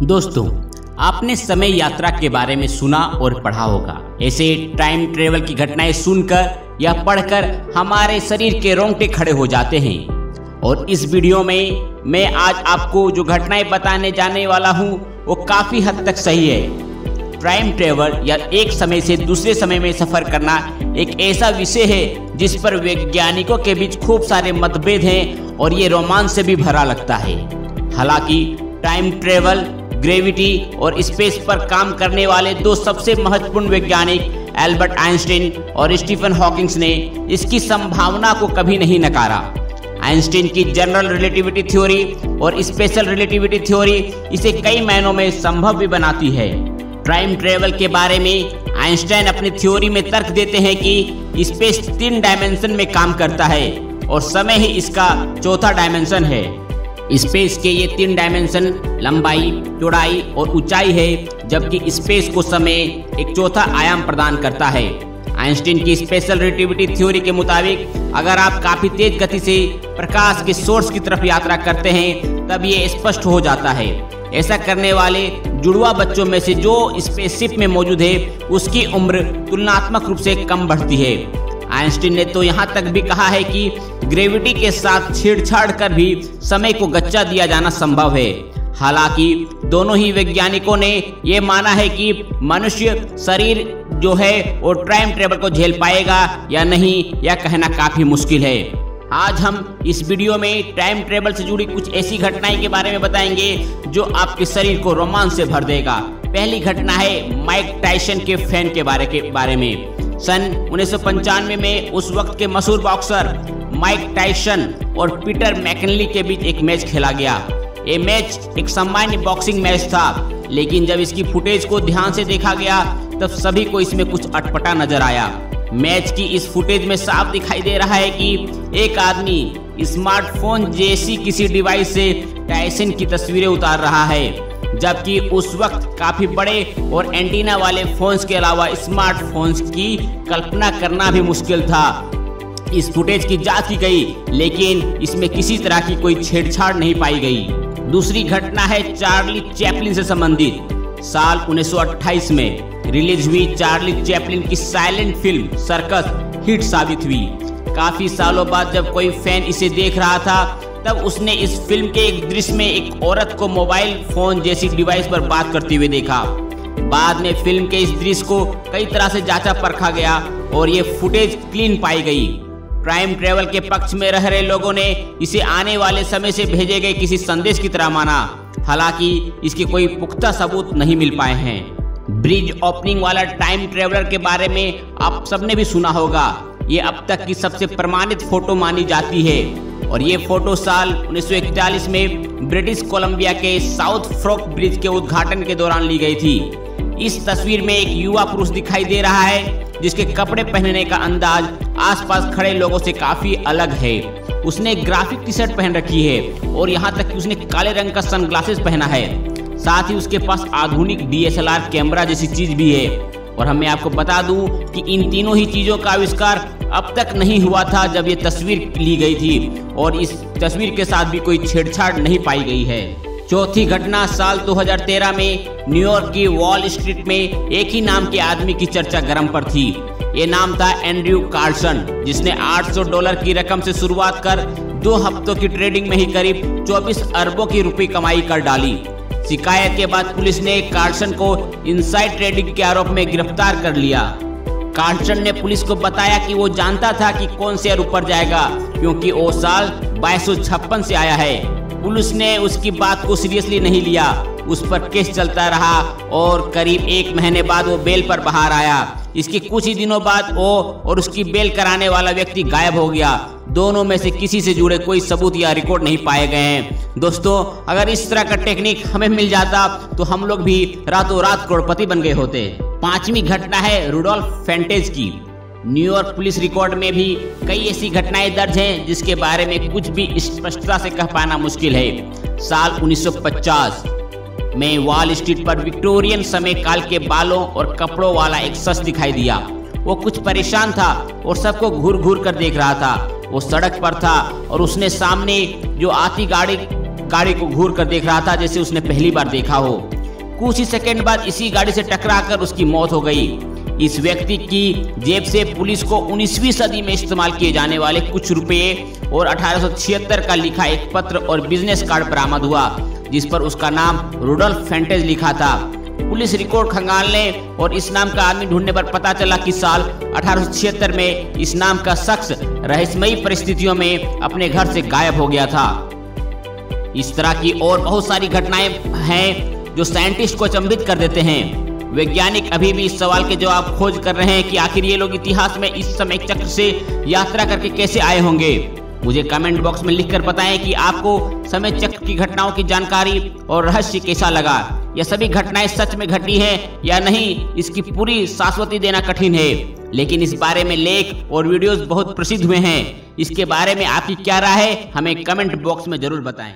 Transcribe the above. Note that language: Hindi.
दोस्तों, आपने समय यात्रा के बारे में सुना और पढ़ा होगा। ऐसे टाइम ट्रेवल की घटनाएं सुनकर या पढ़कर हमारे शरीर के रोंगटे खड़े हो जाते हैं। और इस वीडियो में मैं आज आपको जो घटनाएं बताने जाने वाला हूं वो काफ़ी हद तक सही है। टाइम ट्रेवल या एक समय से दूसरे समय में सफ़र करना एक ऐसा विषय है जिस पर वैज्ञानिकों के बीच खूब सारे मतभेद हैं और ये रोमांच से भी भरा लगता है। हालांकि टाइम ट्रेवल, ग्रेविटी और स्पेस पर काम करने वाले दो सबसे महत्वपूर्ण वैज्ञानिक एल्बर्ट आइंस्टीन और स्टीफन हॉकिंग ने इसकी संभावना को कभी नहीं नकारा। आइंस्टीन की जनरल रिलेटिविटी थ्योरी और स्पेशल रिलेटिविटी थ्योरी इसे कई मायनों में संभव भी बनाती है। टाइम ट्रेवल के बारे में आइंस्टाइन अपनी थ्योरी में तर्क देते हैं कि स्पेस 3 डायमेंशन में काम करता है और समय ही इसका चौथा डायमेंशन है। स्पेस के ये 3 डायमेंशन लंबाई, चौड़ाई और ऊंचाई है, जबकि स्पेस को समय एक चौथा आयाम प्रदान करता है। आइंस्टीन की स्पेशल रिलेटिविटी थ्योरी के मुताबिक अगर आप काफी तेज गति से प्रकाश के सोर्स की तरफ यात्रा करते हैं तब ये स्पष्ट हो जाता है। ऐसा करने वाले जुड़वा बच्चों में से जो स्पेसशिप में मौजूद है उसकी उम्र तुलनात्मक रूप से कम बढ़ती है। आइंस्टीन ने तो यहाँ तक भी कहा है कि ग्रेविटी के साथ छेड़छाड़ कर भी समय को गच्चा दिया जाना संभव है। हालांकि दोनों ही वैज्ञानिकों ने यह माना है कि मनुष्य शरीर जो है वो टाइम ट्रेवल को झेल पाएगा या नहीं, यह कहना काफी मुश्किल है। आज हम इस वीडियो में टाइम ट्रेवल से जुड़ी कुछ ऐसी घटनाएं के बारे में बताएंगे जो आपके शरीर को रोमांच से भर देगा। पहली घटना है माइक टायसन के फैन के बारे में। सन 1995 में उस वक्त के मशहूर बॉक्सर माइक टायसन और पीटर मैकिनली के बीच एक मैच खेला गया। ये मैच एक सामान्य बॉक्सिंग मैच था, लेकिन जब इसकी फुटेज को ध्यान से देखा गया तब सभी को इसमें कुछ अटपटा नजर आया। मैच की इस फुटेज में साफ दिखाई दे रहा है कि एक आदमी स्मार्टफोन जैसी किसी डिवाइस से टायसन की तस्वीरें उतार रहा है, जबकि उस वक्त काफी बड़े और एंटीना वाले फोन्स के अलावा स्मार्टफोन्स की कल्पना करना भी मुश्किल था। इस फुटेज की जांच की गई, लेकिन इसमें किसी तरह की कोई छेड़छाड़ नहीं पाई गई। दूसरी घटना है चार्ली चैपलिन से संबंधित। साल 1928 में रिलीज हुई चार्ली चैपलिन की साइलेंट फिल्म सर्कस हिट साबित हुई। काफी सालों बाद जब कोई फैन इसे देख रहा था तब उसने इस फिल्म के एक दृश्य में एक औरत को मोबाइल फोन जैसी डिवाइस पर बात करते हुए देखा। बाद में फिल्म के इस दृश्य को कई तरह से जांचा परखा गया और ये फुटेज क्लीन पाई गई। टाइम ट्रेवल के पक्ष में रह रहे लोगों ने इसे आने वाले समय से भेजे गए किसी संदेश की तरह माना। हालांकि इसके कोई पुख्ता सबूत नहीं मिल पाए हैं। ब्रिज ओपनिंग वाला टाइम ट्रेवलर के बारे में आप सबने भी सुना होगा। ये अब तक की सबसे प्रमाणित फोटो मानी जाती है और ये फोटो साल 1941 में ब्रिटिश कोलंबिया के साउथ फ्रॉक ब्रिज के उद्घाटन के दौरान ली गई थी। इस तस्वीर में एक युवा पुरुष दिखाई दे रहा है जिसके कपड़े पहनने का अंदाज आसपास खड़े लोगों से काफी अलग है। उसने ग्राफिक टी शर्ट पहन रखी है और यहाँ तक कि उसने काले रंग का सनग्लासेस पहना है। साथ ही उसके पास आधुनिक DSLR कैमरा जैसी चीज भी है। और हमें आपको बता दूं कि इन तीनों ही चीजों का आविष्कार अब तक नहीं हुआ था जब ये तस्वीर ली गई थी और इस तस्वीर के साथ भी कोई छेड़छाड़ नहीं पाई गई है। चौथी घटना साल 2013 में न्यूयॉर्क की वॉल स्ट्रीट में एक ही नाम के आदमी की चर्चा गर्म पर थी। ये नाम था एंड्रयू कार्लसन, जिसने $800 की रकम से शुरुआत कर 2 हफ्तों की ट्रेडिंग में ही करीब 24 अरबों की रुपए कमाई कर डाली। शिकायत के बाद पुलिस ने कार्लसन को इनसाइड ट्रेडिंग के आरोप में गिरफ्तार कर लिया। कार्लसन ने पुलिस को बताया कि वो जानता था कि कौन शेयर ऊपर जाएगा, क्योंकि वो साल 2256 से आया है। पुलिस ने उसकी बात को सीरियसली नहीं लिया। उस पर केस चलता रहा और करीब 1 महीने बाद वो बेल पर बाहर आया। इसके कुछ ही दिनों बाद वो और उसकी बेल कराने वाला व्यक्ति गायब हो गया। दोनों में से किसी से जुड़े कोई सबूत या रिकॉर्ड नहीं पाए गए हैं। दोस्तों, अगर इस तरह का टेक्निक हमें मिल जाता तो हम लोग भी रातों रात करोड़पति बन गए होते। 5वीं घटना है रुडोल्फ फैंटेज की। न्यूयॉर्क पुलिस रिकॉर्ड में भी कई ऐसी घटनाएं दर्ज हैं जिसके बारे में कुछ भी स्पष्टता से कह पाना मुश्किल है। साल 1950 में वॉल स्ट्रीट पर विक्टोरियन समय काल के बालों और कपड़ों वाला एक शख्स दिखाई दिया। वो कुछ परेशान था और सबको घूर घूर कर देख रहा था। वो सड़क पर था और उसने सामने जो आती गाड़ी को घूर कर देख रहा था जैसे उसने पहली बार देखा हो। कुछ ही सेकंड बाद इसी गाड़ी से टकराकर उसकी मौत हो गई। इस व्यक्ति की जेब से पुलिस को 19वीं सदी में इस्तेमाल किए जाने वाले कुछ रुपए और 1876 का लिखा एक पत्र और बिजनेस कार्ड बरामद हुआ, जिस पर उसका नाम रुडोल्फ फेंटेज लिखा था। पुलिस रिकॉर्ड खंगालने और इस नाम का आदमी ढूंढने पर पता चला कि साल 1876 में इस नाम का शख्स रहस्यमयी परिस्थितियों में अपने घर से गायब हो गया था। इस तरह की और बहुत सारी घटनाएं हैं जो साइंटिस्ट को अचंभित कर देते हैं। वैज्ञानिक अभी भी इस सवाल के जवाब खोज कर रहे हैं कि आखिर ये लोग इतिहास में इस समय चक्र से यात्रा करके कैसे आए होंगे। मुझे कमेंट बॉक्स में लिखकर बताएं कि आपको समय चक्र की घटनाओं की जानकारी और रहस्य कैसा लगा। यह सभी घटनाएं सच में घटी हैं या नहीं, इसकी पूरी शाश्वती देना कठिन है, लेकिन इस बारे में लेख और वीडियोस बहुत प्रसिद्ध हुए हैं। इसके बारे में आपकी क्या राय है, हमें कमेंट बॉक्स में जरूर बताएं।